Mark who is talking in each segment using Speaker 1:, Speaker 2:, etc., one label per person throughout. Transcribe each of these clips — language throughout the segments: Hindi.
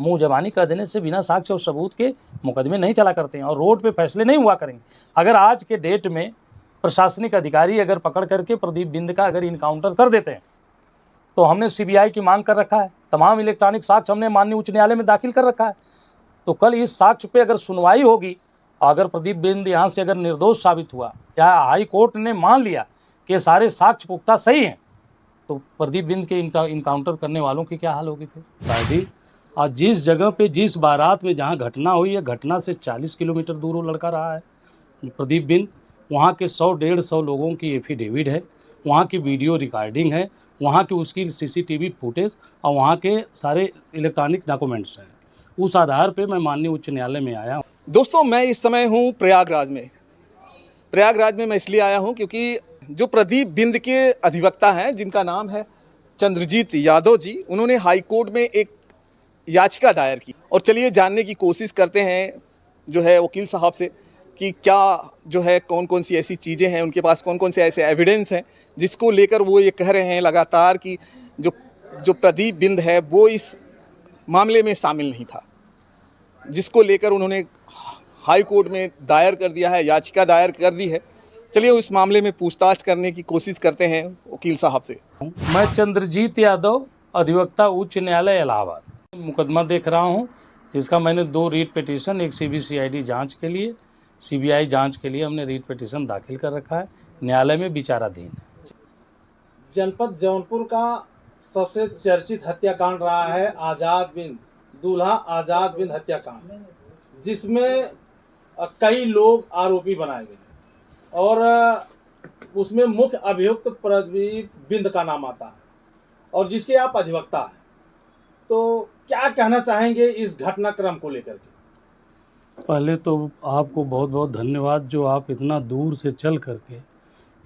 Speaker 1: मुंह जबानी कह देने से बिना साक्ष्य और सबूत के मुकदमे नहीं चला करते हैं और रोड पे फैसले नहीं हुआ करेंगे। अगर आज के डेट में प्रशासनिक अधिकारी अगर पकड़ करके प्रदीप बिंद का अगर इनकाउंटर कर देते हैं तो हमने सीबीआई की मांग कर रखा है, तमाम इलेक्ट्रॉनिक साक्ष्य हमने माननीय उच्च न्यायालय में दाखिल कर रखा है। तो कल इस साक्ष्य पे अगर सुनवाई होगी, अगर प्रदीप बिंद यहाँ से अगर निर्दोष साबित हुआ या हाई कोर्ट ने मान लिया कि सारे साक्ष्य पुख्ता सही हैं, तो प्रदीप बिंद के इनकाउंटर करने वालों की क्या हाल होगी फिर? शायद आज जिस जगह पे जिस बारात में जहाँ घटना हुई है, घटना से 40 किलोमीटर दूर वो लड़का रहा है प्रदीप बिंद। वहाँ के 100-150 लोगों की एफिडेविट है, वहाँ की वीडियो रिकॉर्डिंग है, वहाँ की उसकी सीसीटीवी फुटेज और वहाँ के सारे इलेक्ट्रॉनिक डॉक्यूमेंट्स हैं। उस आधार पे मैं माननीय उच्च न्यायालय में आया हूँ।
Speaker 2: दोस्तों, मैं इस समय हूँ प्रयागराज में मैं इसलिए आया हूँ क्योंकि जो प्रदीप बिंद के अधिवक्ता हैं, जिनका नाम है चंद्रजीत यादव जी, उन्होंने हाई कोर्ट में एक याचिका दायर की। और चलिए जानने की कोशिश करते हैं जो है वकील साहब से कि क्या जो है कौन कौन सी ऐसी चीज़ें हैं, उनके पास कौन कौन से ऐसे एविडेंस हैं जिसको लेकर वो ये कह रहे हैं लगातार कि जो प्रदीप बिंद है वो इस मामले में शामिल नहीं था, जिसको लेकर उन्होंने हाई कोर्ट में दायर कर दिया है, याचिका दायर कर दी है। चलिए उस मामले में पूछताछ करने की कोशिश करते हैं वकील साहब से।
Speaker 1: मैं चंद्रजीत यादव, अधिवक्ता, उच्च न्यायालय इलाहाबाद, मुकदमा देख रहा हूं, जिसका मैंने 2 रीट पिटीशन, एक सीबीसीआईडी जांच के लिए, सीबीआई जांच के लिए हमने रीट पिटीशन दाखिल कर रखा है, न्यायालय में विचाराधीन है।
Speaker 3: जनपद जौनपुर का सबसे चर्चित हत्याकांड रहा है दूल्हा आजाद बिंद हत्याकांड, जिसमें कई लोग आरोपी बनाए गए और उसमें मुख्य अभियुक्त प्रदीप बिंद का नाम आता है और जिसके आप अधिवक्ता हैं। तो क्या कहना चाहेंगे इस घटनाक्रम को लेकर के?
Speaker 1: पहले तो आपको बहुत बहुत धन्यवाद जो आप इतना दूर से चल करके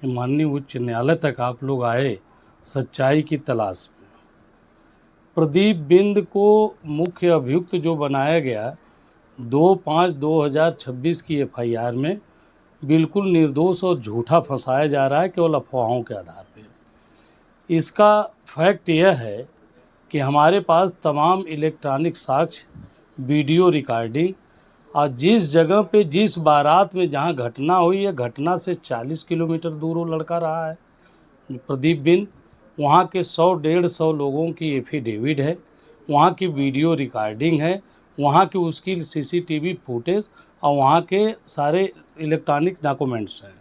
Speaker 1: माननीय उच्च न्यायालय तक आप लोग आए सच्चाई की तलाश में। प्रदीप बिंद को मुख्य अभियुक्त जो बनाया गया 2/5/2026 की एफआईआर में बिल्कुल निर्दोष और झूठा फंसाया जा रहा है केवल अफवाहों के आधार पर। इसका फैक्ट यह है कि हमारे पास तमाम इलेक्ट्रॉनिक साक्ष्य, वीडियो रिकॉर्डिंग और जिस जगह पे जिस बारात में जहाँ घटना हुई है, घटना से 40 किलोमीटर दूर वो लड़का रहा है प्रदीप बिंद। वहाँ के 100-150 लोगों की एफिडेविट है, वहाँ की वीडियो रिकॉर्डिंग है, वहाँ की उसकी सीसीटीवी फुटेज और वहाँ के सारे इलेक्ट्रॉनिक डॉक्यूमेंट्स हैं।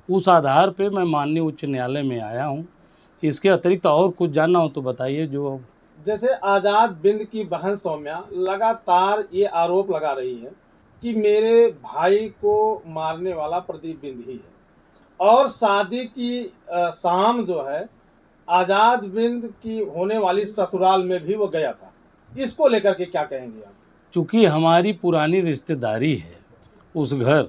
Speaker 1: उस आधार पे मैं माननीय उच्च न्यायालय में आया हूँ। इसके अतिरिक्त और कुछ जानना हो तो बताइए। जो
Speaker 3: जैसे आजाद बिंद की बहन सौम्या लगातार ये आरोप लगा रही है कि मेरे भाई को मारने वाला प्रदीप बिंद ही है और शादी की शाम जो है आजाद बिंद की होने वाली ससुराल में भी वो गया था। इसको लेकर के क्या कहेंगे आप?
Speaker 1: चूँकि हमारी पुरानी रिश्तेदारी है उस घर,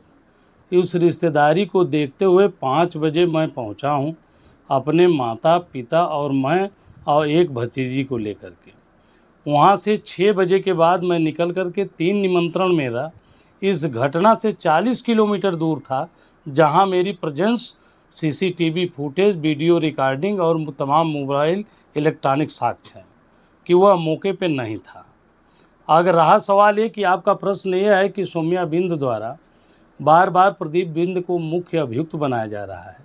Speaker 1: उस रिश्तेदारी को देखते हुए 5 बजे मैं पहुंचा हूं अपने माता पिता और मैं और एक भतीजी को लेकर के। वहां से 6 बजे के बाद मैं निकल कर के 3 निमंत्रण मेरा इस घटना से 40 किलोमीटर दूर था, जहां मेरी presence, CCTV footage, video recording और तमाम मोबाइल इलेक्ट्रॉनिक साक्ष्य हैं कि वह मौके पे नहीं था। अगर रहा सवाल ये कि आपका प्रश्न ये है कि सौम्या बिंद द्वारा बार बार प्रदीप बिंद को मुख्य अभियुक्त बनाया जा रहा है,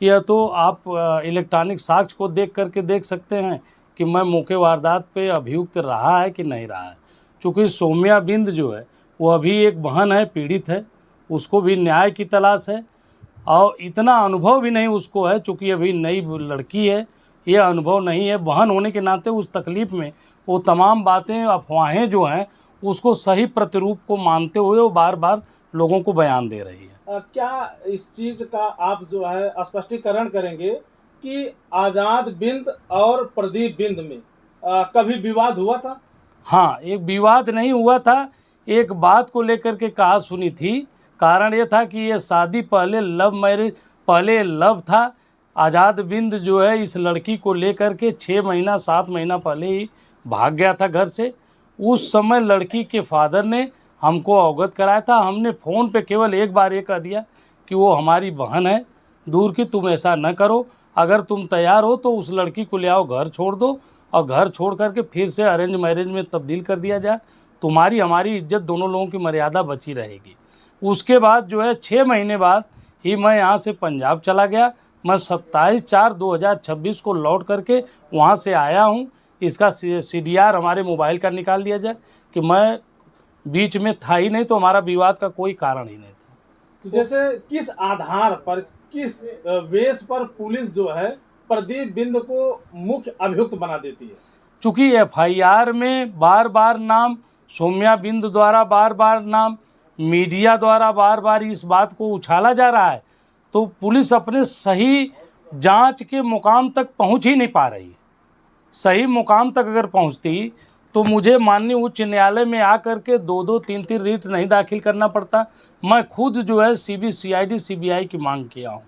Speaker 1: यह तो आप इलेक्ट्रॉनिक साक्ष्य को देख करके देख सकते हैं कि मैं मौके वारदात पे अभियुक्त रहा है कि नहीं रहा है। चूँकि सौम्या बिंद जो है वो अभी एक बहन है, पीड़ित है, उसको भी न्याय की तलाश है और इतना अनुभव भी नहीं उसको है, चूँकि अभी नई लड़की है, यह अनुभव नहीं है। बहन होने के नाते उस तकलीफ़ में वो तमाम बातें, अफवाहें जो हैं उसको सही प्रतिरूप को मानते हुए वो बार बार लोगों को बयान दे रही है।
Speaker 3: क्या इस चीज का आप जो है स्पष्टीकरण करेंगे कि आजाद बिंद और प्रदीप बिंद में कभी विवाद हुआ था?
Speaker 1: हाँ, एक विवाद नहीं हुआ था, एक बात को लेकर के कहा सुनी थी। कारण ये था कि ये शादी पहले लव मैरिज, पहले लव था। आज़ाद बिंद जो है इस लड़की को लेकर के 6 महीना 7 महीना पहले ही भाग गया था घर से। उस समय लड़की के फादर ने हमको अवगत कराया था। हमने फ़ोन पे केवल एक बार ये कह दिया कि वो हमारी बहन है दूर की, तुम ऐसा न करो, अगर तुम तैयार हो तो उस लड़की को ले आओ, घर छोड़ दो और घर छोड़ करके फिर से अरेंज मैरिज में तब्दील कर दिया जाए, तुम्हारी हमारी इज्जत दोनों लोगों की मर्यादा बची रहेगी। उसके बाद जो है 6 महीने बाद ही मैं यहाँ से पंजाब चला गया। मैं 27/4/2026 को लौट करके वहाँ से आया हूँ। इसका CDR हमारे मोबाइल का निकाल दिया जाए कि मैं बीच में था ही नहीं, तो हमारा विवाद का कोई कारण ही नहीं था।
Speaker 3: तो जैसे किस आधार पर, किस बेस पर पुलिस जो है प्रदीप बिंद को मुख्य अभियुक्त बना देती है?
Speaker 1: चूँकि FIR में बार बार नाम सौम्या बिंद द्वारा, बार बार नाम मीडिया द्वारा बार बार इस बात को उछाला जा रहा है, तो पुलिस अपने सही जांच के मुकाम तक पहुंच ही नहीं पा रही है। सही मुकाम तक अगर पहुंचती तो मुझे माननीय उच्च न्यायालय में आकर के 2-2, 3-3 रीट नहीं दाखिल करना पड़ता। मैं खुद जो है CBCID CBI की मांग किया हूँ।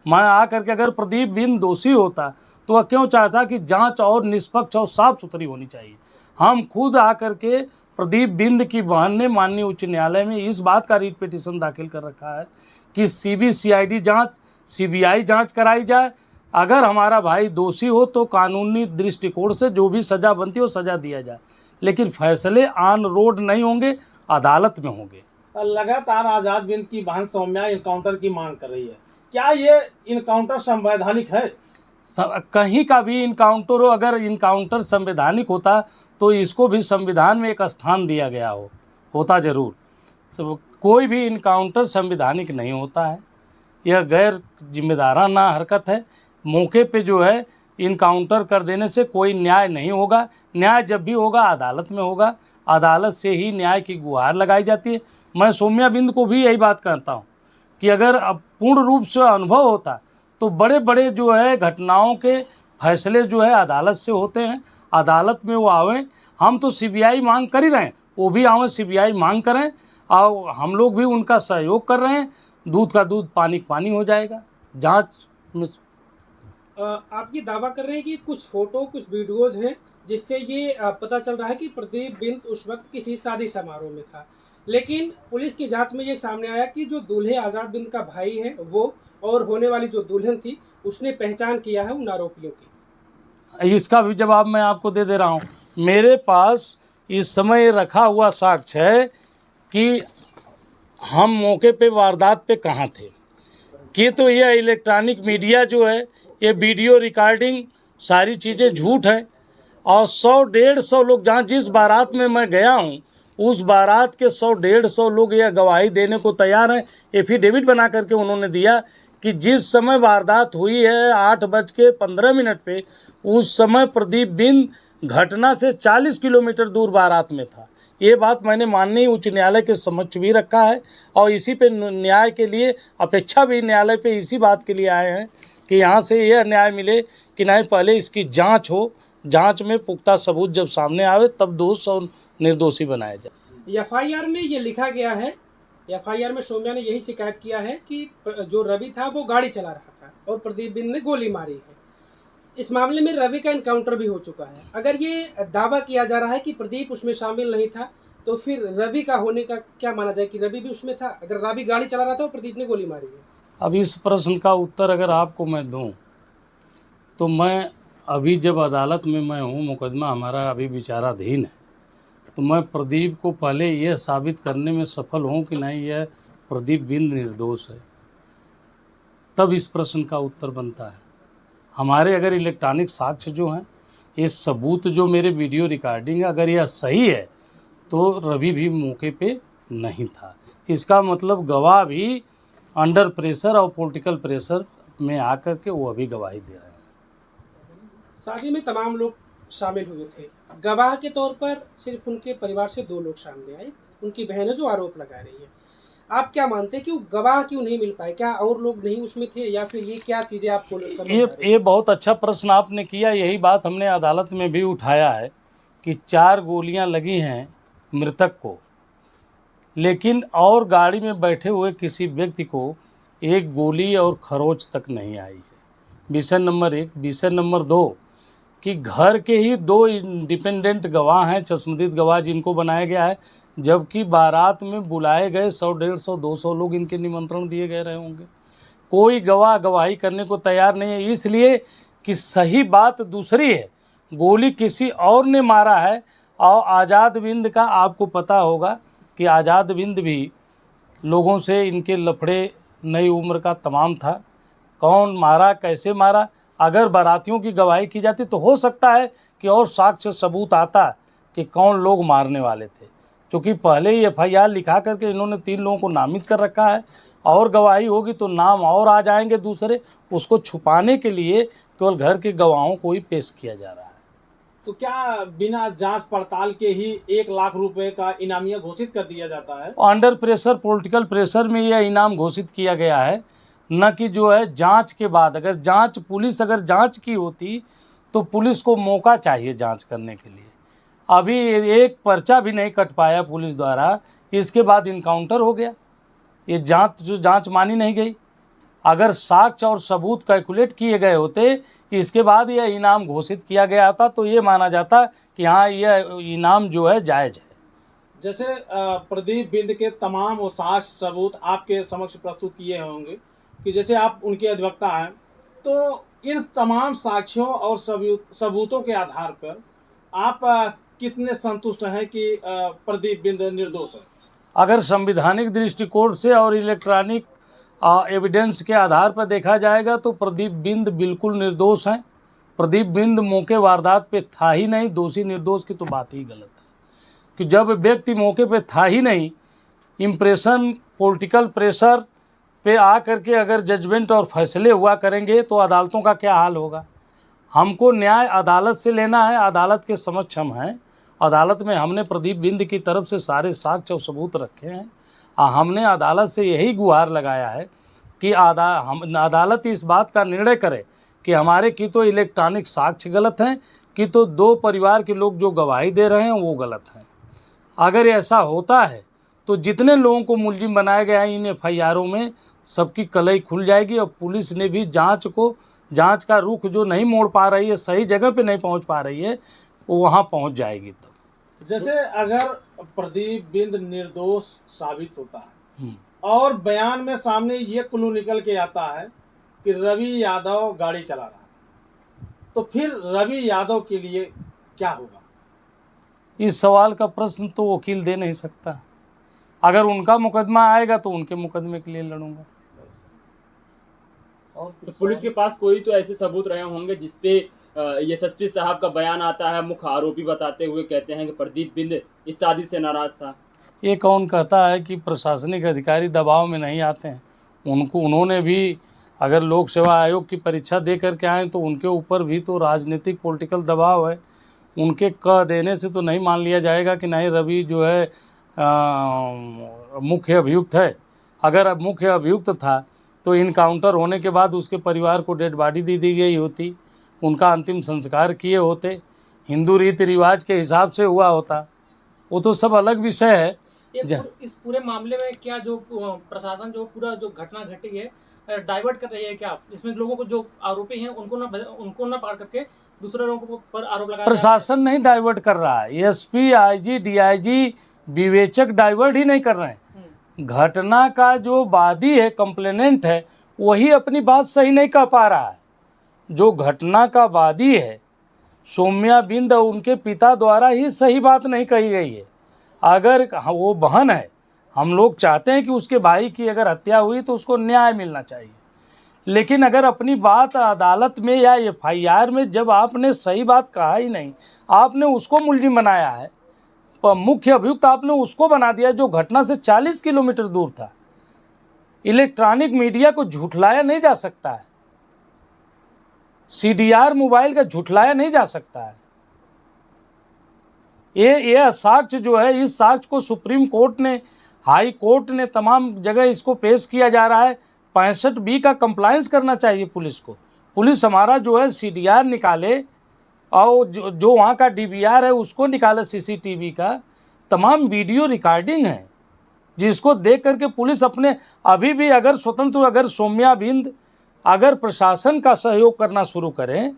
Speaker 1: मैं आकर के अगर प्रदीप बिंद दोषी होता तो वह क्यों चाहता कि जांच और निष्पक्ष और साफ सुथरी होनी चाहिए। हम खुद आकर के प्रदीप बिंद की बहन ने माननीय उच्च न्यायालय में इस बात का रीट पिटीशन दाखिल कर रखा है कि CBCID जांच, CBI जांच कराई जाए। अगर हमारा भाई दोषी हो तो कानूनी दृष्टिकोण से जो भी सज़ा बनती है वो सज़ा दिया जाए, लेकिन फैसले ऑन रोड नहीं होंगे, अदालत में होंगे।
Speaker 3: लगातार आजाद बिंद की बहन सौम्या इनकाउंटर की मांग कर रही है, क्या ये इनकाउंटर संवैधानिक है?
Speaker 1: कहीं का भी इनकाउंटर हो, अगर इनकाउंटर संवैधानिक होता तो इसको भी संविधान में एक स्थान दिया गया होता जरूर। कोई भी इनकाउंटर संवैधानिक नहीं होता है, यह गैर जिम्मेदाराना हरकत है। मौके पे जो है इनकाउंटर कर देने से कोई न्याय नहीं होगा। न्याय जब भी होगा अदालत में होगा, अदालत से ही न्याय की गुहार लगाई जाती है। मैं सौम्या बिंद को भी यही बात कहता हूँ कि अगर अब पूर्ण रूप से अनुभव होता तो बड़े बड़े जो है घटनाओं के फैसले जो है अदालत से होते हैं, अदालत में वो आवें। हम तो CBI मांग कर ही रहे हैं, वो भी आवें, CBI मांग करें, और हम लोग भी उनका सहयोग कर रहे हैं। दूध का दूध, पानी का पानी हो जाएगा जांच में।
Speaker 4: आप ये दावा कर रहे हैं कि कुछ फोटो, कुछ वीडियोज हैं जिससे ये पता चल रहा है कि प्रदीप बिंद उस वक्त किसी शादी समारोह में था, लेकिन पुलिस की जांच में ये सामने आया कि जो दूल्हे आजाद बिंद का भाई है वो और होने वाली जो दुल्हन थी उसने पहचान किया है उन आरोपियों की।
Speaker 1: इसका भी जवाब मैं आपको दे रहा हूँ। मेरे पास इस समय रखा हुआ साक्ष्य है कि हम मौके पे वारदात पे कहाँ थे। कि तो यह इलेक्ट्रॉनिक मीडिया जो है, ये वीडियो रिकॉर्डिंग सारी चीज़ें झूठ है। और 100-150 लोग, जहाँ जिस बारात में मैं गया हूँ उस बारात के 100-150 लोग यह गवाही देने को तैयार हैं। एफिडेविट बना करके उन्होंने दिया कि जिस समय वारदात हुई है 8:15 पे, उस समय प्रदीप बिंद घटना से 40 किलोमीटर दूर बारात में था। ये बात मैंने माननीय उच्च न्यायालय के समक्ष भी रखा है, और इसी पे न्याय के लिए अपेक्षा भी न्यायालय पे इसी बात के लिए आए हैं कि यहाँ से यह न्याय मिले कि नहीं, पहले इसकी जांच हो, जांच में पुख्ता सबूत जब सामने आवे तब दोष और निर्दोषी बनाया जाए।
Speaker 4: FIR में ये लिखा गया है, FIR में सौम्या ने यही शिकायत किया है कि जो रवि था वो गाड़ी चला रहा था और प्रदीप बिंद ने गोली मारी है। इस मामले में रवि का एनकाउंटर भी हो चुका है। अगर ये दावा किया जा रहा है कि प्रदीप उसमें शामिल नहीं था, तो फिर रवि का होने का क्या माना जाए कि रवि भी उसमें था? अगर रवि गाड़ी चला रहा था और प्रदीप ने गोली मारी है।
Speaker 1: अब इस प्रश्न का उत्तर अगर आपको मैं दूं तो मैं अभी जब अदालत में मैं हूं, मुकदमा हमारा अभी विचाराधीन है, तो मैं प्रदीप को पहले यह साबित करने में सफल हूं कि नहीं यह प्रदीप बिंद निर्दोष है, तब इस प्रश्न का उत्तर बनता है। हमारे अगर इलेक्ट्रॉनिक साक्ष्य जो हैं, ये सबूत जो मेरे वीडियो रिकॉर्डिंग है, अगर यह सही है तो रवि भी मौके पे नहीं था। इसका मतलब गवाह भी अंडर प्रेशर और पॉलिटिकल प्रेशर में आकर के वो अभी गवाही दे रहे हैं।
Speaker 4: शादी में तमाम लोग शामिल हुए थे, गवाह के तौर पर सिर्फ उनके परिवार से 2 लोग सामने आए, उनकी बहन है जो आरोप लगा रही है। आप क्या मानते हैं कि वो गवाह क्यों नहीं मिल पाए? क्या और लोग नहीं उसमें थे, या फिर ये क्या चीज़ें आपको समझ आ रही हैं?
Speaker 1: ये बहुत अच्छा प्रश्न आपने किया। यही बात हमने अदालत में भी उठाया है कि 4 गोलियां लगी हैं मृतक को, लेकिन और गाड़ी में बैठे हुए किसी व्यक्ति को एक गोली और खरोच तक नहीं आई है। विषय नंबर 1। विषय नंबर 2 कि घर के ही 2 इंडिपेंडेंट गवाह हैं, चश्मदीद गवाह जिनको बनाया गया है, जबकि बारात में बुलाए गए 100-150-200 लोग इनके निमंत्रण दिए गए रहे होंगे। कोई गवाह गवाही करने को तैयार नहीं है, इसलिए कि सही बात दूसरी है गोली किसी और ने मारा है। और आज़ाद बिंद का आपको पता होगा कि आज़ाद बिंद भी लोगों से इनके लफड़े नई उम्र का तमाम था। कौन मारा, कैसे मारा, अगर बारातियों की गवाही की जाती तो हो सकता है कि और साक्ष्य सबूत आता कि कौन लोग मारने वाले थे। क्योंकि पहले ही एफआईआर लिखा करके इन्होंने 3 लोगों को नामित कर रखा है, और गवाही होगी तो नाम और आ जाएंगे दूसरे। उसको छुपाने के लिए केवल घर के गवाहों को ही पेश किया जा रहा है।
Speaker 3: तो क्या बिना जांच पड़ताल के ही 1 लाख रुपए का इनामिया घोषित कर दिया जाता है?
Speaker 1: अंडर प्रेशर, पॉलिटिकल प्रेशर में यह इनाम घोषित किया गया है, न कि जो है जांच के बाद। अगर जांच, पुलिस अगर जांच की होती तो पुलिस को मौका चाहिए जांच करने के लिए। अभी एक पर्चा भी नहीं कट पाया पुलिस द्वारा, इसके बाद इनकाउंटर हो गया। ये जांच मानी नहीं गई। अगर साक्ष्य और सबूत कैलकुलेट किए गए होते, इसके बाद यह इनाम घोषित किया गया था, तो ये माना जाता कि हाँ, यह इनाम जो है जायज़ है।
Speaker 3: जैसे प्रदीप बिंद के तमाम वो साक्ष्य सबूत आपके समक्ष प्रस्तुत किए होंगे कि जैसे आप उनके अधिवक्ता हैं, तो इन तमाम साक्ष्यों और सबूतों के आधार पर आप कितने संतुष्ट हैं कि प्रदीप बिंद निर्दोष है?
Speaker 1: अगर संविधानिक दृष्टिकोण से और इलेक्ट्रॉनिक एविडेंस के आधार पर देखा जाएगा तो प्रदीप बिंद बिल्कुल निर्दोष हैं। प्रदीप बिंद मौके वारदात पे था ही नहीं। दोषी निर्दोष की तो बात ही गलत है कि जब व्यक्ति मौके पे था ही नहीं, इम्प्रेशन, पॉलिटिकल प्रेशर पे आ करके अगर जजमेंट और फैसले हुआ करेंगे तो अदालतों का क्या हाल होगा। हमको न्याय अदालत से लेना है, अदालत के समक्ष हम हैं। अदालत में हमने प्रदीप बिंद की तरफ से सारे साक्ष्य और सबूत रखे हैं। हमने अदालत से यही गुहार लगाया है कि अदालत इस बात का निर्णय करे कि हमारे की तो इलेक्ट्रॉनिक साक्ष्य गलत हैं, कि तो 2 परिवार के लोग जो गवाही दे रहे हैं वो गलत हैं। अगर ऐसा होता है तो जितने लोगों को मुलजिम बनाया गया है इन एफआईआरों में, सबकी कलई खुल जाएगी। और पुलिस ने भी जांच का रुख जो नहीं मोड़ पा रही है, सही जगह पे नहीं पहुंच पा रही है, वो वहां पहुंच जाएगी। तब
Speaker 3: जैसे अगर प्रदीप बिंद निर्दोष साबित होता है और बयान में सामने ये क्लू निकल के आता है कि रवि यादव गाड़ी चला रहा था, तो फिर रवि यादव के लिए क्या होगा?
Speaker 1: इस सवाल का प्रश्न तो वकील दे नहीं सकता। अगर उनका मुकदमा आएगा तो उनके मुकदमे के लिए लड़ूंगा।
Speaker 5: तो पुलिस के पास कोई तो ऐसे सबूत रहे होंगे जिसपे एसएसपी साहब का बयान आता है, मुख्य आरोपी बताते हुए कहते हैं कि प्रदीप बिंद इस शादी से नाराज था।
Speaker 1: ये कौन कहता है कि प्रशासनिक अधिकारी दबाव में नहीं आते हैं? उन्होंने भी अगर लोक सेवा आयोग की परीक्षा दे करके आए तो उनके ऊपर भी तो राजनीतिक पॉलिटिकल दबाव है। उनके कह देने से तो नहीं मान लिया जाएगा कि नहीं रवि जो है मुख्य अभियुक्त है। अगर अब मुख्य अभियुक्त था तो इनकाउंटर होने के बाद उसके परिवार को डेड बॉडी दी गई होती, उनका अंतिम संस्कार किए होते, हिंदू रीति रिवाज के हिसाब से हुआ होता। वो तो सब अलग विषय है।
Speaker 6: इस पूरे मामले में क्या जो प्रशासन जो पूरा जो घटना घटी है डाइवर्ट कर रही है क्या? इसमें लोगों को जो आरोपी हैं उनको ना पकड़ करके दूसरे लोगों पर आरोप लगा?
Speaker 1: प्रशासन नहीं डाइवर्ट कर रहा है, एसपी, आईजी, डीआईजी, विवेचक डाइवर्ट ही नहीं कर रहे हैं। घटना का जो वादी है, कंप्लेनेंट है, वही अपनी बात सही नहीं कह पा रहा है। जो घटना का वादी है सौम्या बिंद, उनके पिता द्वारा ही सही बात नहीं कही गई है। अगर वो बहन है, हम लोग चाहते हैं कि उसके भाई की अगर हत्या हुई तो उसको न्याय मिलना चाहिए। लेकिन अगर अपनी बात अदालत में या एफआईआर में जब आपने सही बात कहा ही नहीं, आपने उसको मुलजिम बनाया है, मुख्य अभियुक्त आपने उसको बना दिया जो घटना से 40 किलोमीटर दूर था। इलेक्ट्रॉनिक मीडिया को झुठलाया नहीं जा सकता है, सीडीआर मोबाइल का झुठलाया नहीं जा सकता है। ये साक्ष्य जो है, इस साक्ष्य को सुप्रीम कोर्ट ने, हाई कोर्ट ने तमाम जगह इसको पेश किया जा रहा है। 65B का कंप्लायंस करना चाहिए पुलिस को। पुलिस हमारा जो है सीडीआर निकाले और जो वहाँ का डीवीआर है उसको निकाले, सीसीटीवी का तमाम वीडियो रिकॉर्डिंग है जिसको देख करके पुलिस अपने अभी भी अगर स्वतंत्र, अगर सौम्या बिंद अगर प्रशासन का सहयोग करना शुरू करें,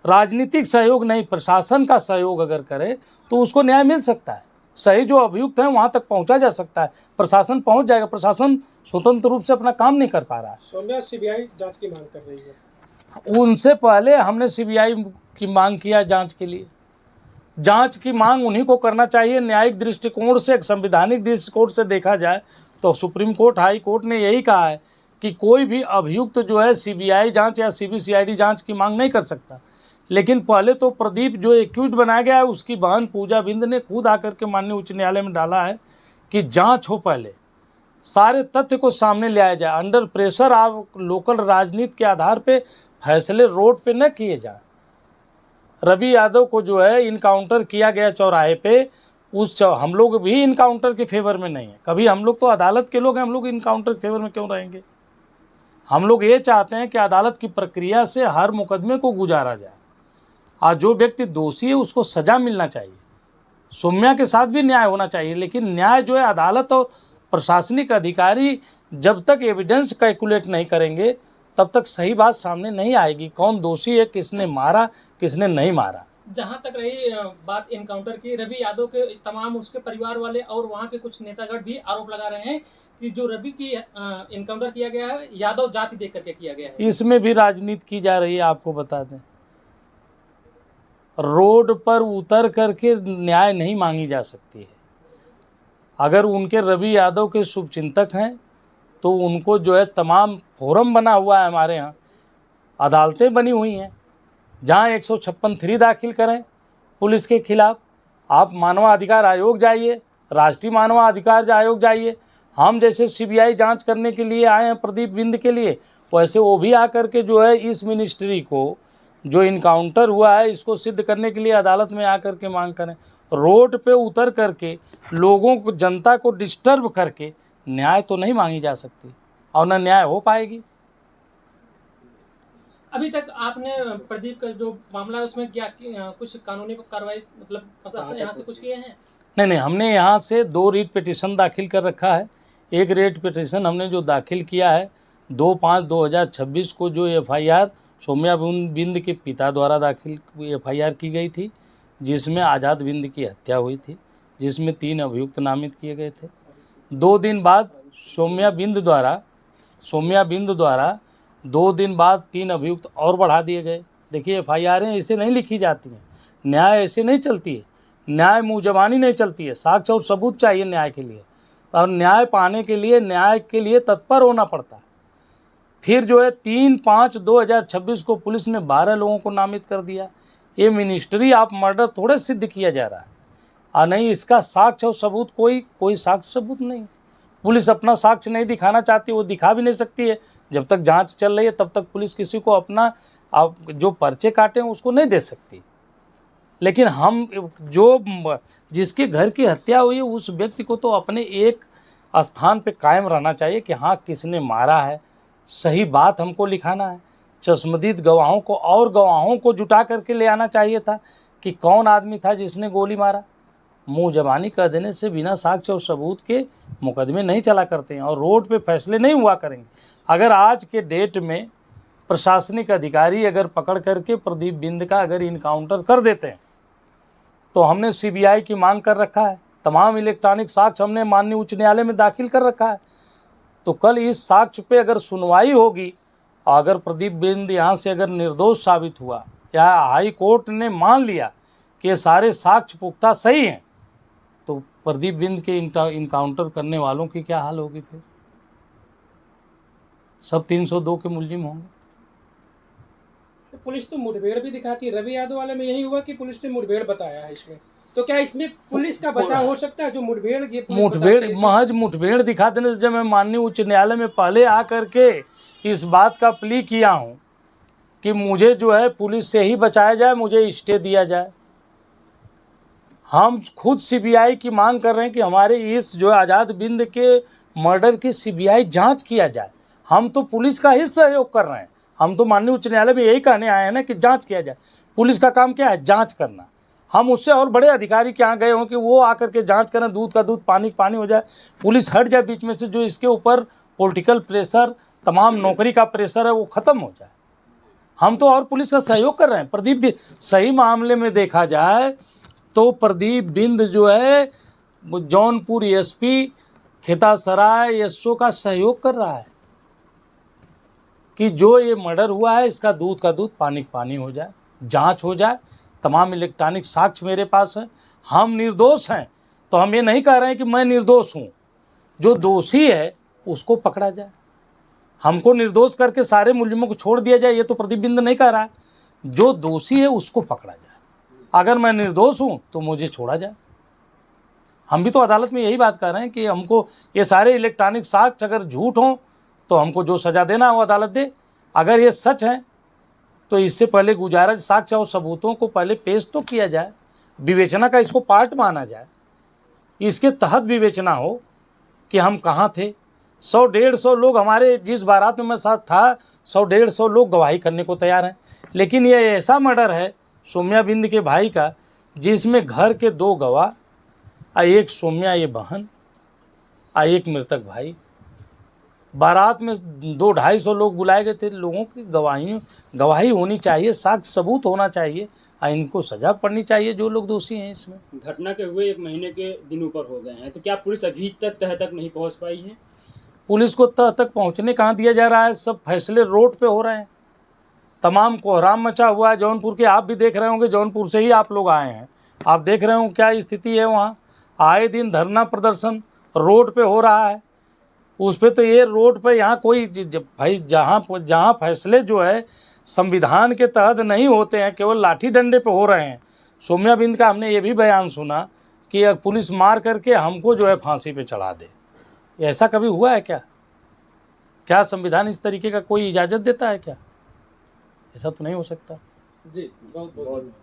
Speaker 1: राजनीतिक सहयोग नहीं प्रशासन का सहयोग अगर करे तो उसको न्याय मिल सकता है। सही जो अभियुक्त हैं वहाँ तक पहुँचा जा सकता है, प्रशासन पहुँच जाएगा। प्रशासन स्वतंत्र रूप से अपना काम नहीं कर पा रहा है।
Speaker 4: सौम्या सीबीआई जांच की मांग कर रही है।
Speaker 1: उनसे पहले हमने सीबीआई की मांग किया जांच के लिए। जांच की मांग उन्हीं को करना चाहिए। न्यायिक दृष्टिकोण से, एक संवैधानिक दृष्टिकोण से देखा जाए तो सुप्रीम कोर्ट, हाई कोर्ट ने यही कहा है कि कोई भी अभियुक्त जो है सीबीआई जांच या सीबीसीआईडी जांच की मांग नहीं कर सकता। लेकिन पहले तो प्रदीप जो एक्यूज बनाया गया है, उसकी बहन पूजा बिंद ने खुद आकर के माननीय उच्च न्यायालय में डाला है कि जांच हो, पहले सारे तथ्य को सामने ले आया जाए। अंडर प्रेशर आप लोकल राजनीति के आधार पे फैसले रोड पे न किए जाए। रवि यादव को जो है इनकाउंटर किया गया चौराहे पे, हम लोग भी इनकाउंटर के फेवर में नहीं है। कभी हम लोग तो अदालत के लोग हैं, हम लोग इनकाउंटर के फेवर में क्यों रहेंगे? हम लोग ये चाहते हैं कि अदालत की प्रक्रिया से हर मुकदमे को गुजारा जाए। आज जो व्यक्ति दोषी है उसको सजा मिलना चाहिए। सौम्या के साथ भी न्याय होना चाहिए, लेकिन न्याय जो है अदालत और प्रशासनिक अधिकारी जब तक एविडेंस कैलकुलेट नहीं करेंगे तब तक सही बात सामने नहीं आएगी, कौन दोषी है, किसने मारा, किसने नहीं मारा।
Speaker 6: जहां तक रही बात इनकाउंटर की, रवि यादव के तमाम उसके परिवार वाले और वहां के कुछ नेतागण भी आरोप लगा रहे हैं कि जो रवि की इनकाउंटर किया गया है यादव जाति देख करके किया गया है।
Speaker 1: इसमें भी राजनीति की जा रही है। आपको बता दें, रोड पर उतर करके न्याय नहीं मांगी जा सकती है। अगर उनके रवि यादव के शुभचिंतक हैं तो उनको जो है तमाम फोरम बना हुआ है, हमारे यहाँ अदालतें बनी हुई हैं जहाँ 156(3) दाखिल करें पुलिस के खिलाफ। आप मानवाधिकार आयोग जाइए, राष्ट्रीय मानवाधिकार आयोग जाइए। हम जैसे सीबीआई जांच करने के लिए आए हैं प्रदीप बिंद के लिए, वैसे वो भी आकर के जो है इस मिनिस्ट्री को जो इनकाउंटर हुआ है इसको सिद्ध करने के लिए अदालत में आकर के मांग करें। रोड पे उतर करके लोगों को, जनता को डिस्टर्ब करके न्याय तो नहीं मांगी जा सकती और न न्याय हो पाएगी।
Speaker 6: अभी तक आपने प्रदीप का जो मामला है उसमें क्या कुछ कानूनी कार्रवाई, मतलब प्रशासन यहाँ से कुछ किए हैं?
Speaker 1: नहीं, हमने यहाँ से 2 रीट पिटीशन दाखिल कर रखा है। एक रीट पिटीशन हमने जो दाखिल किया है 2/5/2026 को, जो एफआईआर सौम्या बिंद के पिता द्वारा दाखिल एफआईआर की गई थी, जिसमें आज़ाद बिंद की हत्या हुई थी, जिसमें 3 अभियुक्त नामित किए गए थे। 2 दिन बाद सौम्या बिंद द्वारा 2 दिन बाद 3 अभियुक्त और बढ़ा दिए गए। देखिए, एफआईआरें ऐसे नहीं लिखी जाती हैं, न्याय ऐसे नहीं चलती है, न्याय मुँह जबानी नहीं चलती है। साक्ष्य और सबूत चाहिए न्याय के लिए, और न्याय पाने के लिए न्याय के लिए तत्पर होना पड़ता है। फिर जो है 3/5/2026 को पुलिस ने 12 लोगों को नामित कर दिया। ये मिनिस्ट्री आप मर्डर थोड़े सिद्ध किया जा रहा है, और नहीं इसका साक्ष्य और सबूत, कोई साक्ष्य सबूत नहीं। पुलिस अपना साक्ष्य नहीं दिखाना चाहती, वो दिखा भी नहीं सकती है। जब तक जांच चल रही है तब तक पुलिस किसी को अपना जो पर्चे काटे हैं उसको नहीं दे सकती। लेकिन हम जो जिसके घर की हत्या हुई है उस व्यक्ति को तो अपने एक स्थान पे कायम रहना चाहिए कि हाँ किसने मारा है, सही बात हमको लिखाना है। चश्मदीद गवाहों को और गवाहों को जुटा करके ले आना चाहिए था कि कौन आदमी था जिसने गोली मारा। मुँह जबानी कर देने से बिना साक्ष्य और सबूत के मुकदमे नहीं चला करते हैं और रोड पे फैसले नहीं हुआ करेंगे। अगर आज के डेट में प्रशासनिक अधिकारी अगर पकड़ करके प्रदीप बिंद का अगर इनकाउंटर कर देते हैं तो हमने सीबीआई की मांग कर रखा है, तमाम इलेक्ट्रॉनिक साक्ष्य हमने माननीय उच्च न्यायालय में दाखिल कर रखा है। तो कल इस साक्ष्य पे अगर सुनवाई होगी, अगर प्रदीप बिंद यहाँ से अगर निर्दोष साबित हुआ या हाई कोर्ट ने मान लिया कि ये सारे साक्ष्य पुख्ता सही हैं, तो प्रदीप बिंद के इनकाउंटर करने वालों की क्या हाल होगी? फिर सब 302 के मुलजिम होंगे।
Speaker 4: तो पुलिस तो मुठभेड़ भी दिखाती है। रवि यादव वाले में यही हुआ कि पुलिस ने मुठभेड़ बताया है इसमें, तो क्या इसमें पुलिस का बचाव हो सकता है? जो मुठभेड़
Speaker 1: महज मुठभेड़ दिखा देने से, जब मैं माननीय उच्च न्यायालय में पहले आकर के इस बात का प्ली किया हूँ कि मुझे जो है पुलिस से ही बचाया जाए, मुझे स्टे दिया जाए। हम खुद सीबीआई की मांग कर रहे हैं कि हमारे इस जो आज़ाद बिंद के मर्डर की सीबीआई जांच किया जाए। हम तो पुलिस का ही सहयोग कर रहे हैं, हम तो माननीय उच्च न्यायालय में यही कहने आए हैं ना कि जांच किया जाए। पुलिस का काम क्या है? जांच करना। हम उससे और बड़े अधिकारी के यहाँ गए हों कि वो आकर के जांच करें, दूध का दूध पानी का पानी हो जाए, पुलिस हट जाए बीच में से, जो इसके ऊपर पॉलिटिकल प्रेशर, तमाम नौकरी का प्रेशर है वो ख़त्म हो जाए। हम तो और पुलिस का सहयोग कर रहे हैं। प्रदीप भी सही मामले में देखा जाए तो प्रदीप बिंद जो है जौनपुर एसपी, खेतासराय एसओ का सहयोग कर रहा है। कि जो ये मर्डर हुआ है इसका दूध का दूध पानी का पानी हो जाए, जांच हो जाए, तमाम इलेक्ट्रॉनिक साक्ष्य मेरे पास है, हम निर्दोष हैं। तो हम ये नहीं कह रहे हैं कि मैं निर्दोष हूँ, जो दोषी है उसको पकड़ा जाए, हमको निर्दोष करके सारे मुलजिमों को छोड़ दिया जाए, ये तो प्रदीप बिंद नहीं कह रहा है। जो दोषी है उसको पकड़ा जाए, अगर मैं निर्दोष हूँ तो मुझे छोड़ा जाए। हम भी तो अदालत में यही बात कर रहे हैं कि हमको ये सारे इलेक्ट्रॉनिक साक्ष्य अगर झूठ हों तो हमको जो सज़ा देना हो अदालत दे, अगर ये सच है तो इससे पहले गुजारज साक्ष्य और सबूतों को पहले पेश तो किया जाए, विवेचना का इसको पार्ट माना जाए, इसके तहत विवेचना हो कि हम कहाँ थे। 100-150 लोग हमारे जिस बारात में मैं साथ था, 100-150 लोग गवाही करने को तैयार हैं, लेकिन ये ऐसा मर्डर है सौम्या बिंद के भाई का जिसमें घर के 2 गवाह, एक सौम्या ये बहन, एक मृतक भाई, बारात में 200-250 लोग बुलाए गए थे। लोगों की गवाही होनी चाहिए, साक्ष्य सबूत होना चाहिए, इनको सजा पड़नी चाहिए जो लोग दोषी हैं इसमें।
Speaker 5: घटना के हुए 1 महीने के दिन ऊपर हो गए हैं, तो क्या पुलिस अभी तक नहीं पहुंच पाई है?
Speaker 1: पुलिस को तह तक पहुंचने कहाँ दिया जा रहा है, सब फैसले रोड पे हो रहे हैं, तमाम कोहराम मचा हुआ है जौनपुर के। आप भी देख रहे होंगे, जौनपुर से ही आप लोग आए हैं, आप देख रहे हो क्या स्थिति है वहाँ। आए दिन धरना प्रदर्शन रोड पे हो रहा है, उस पे तो ये रोड पे यहाँ कोई भाई जहाँ फैसले जो है संविधान के तहत नहीं होते हैं, केवल लाठी डंडे पे हो रहे हैं। सौम्या बिंद का हमने ये भी बयान सुना कि पुलिस मार करके हमको जो है फांसी पे चढ़ा दे। ऐसा कभी हुआ है क्या? क्या संविधान इस तरीके का कोई इजाज़त देता है क्या? ऐसा तो नहीं हो सकता।
Speaker 3: जी बहुत बहुत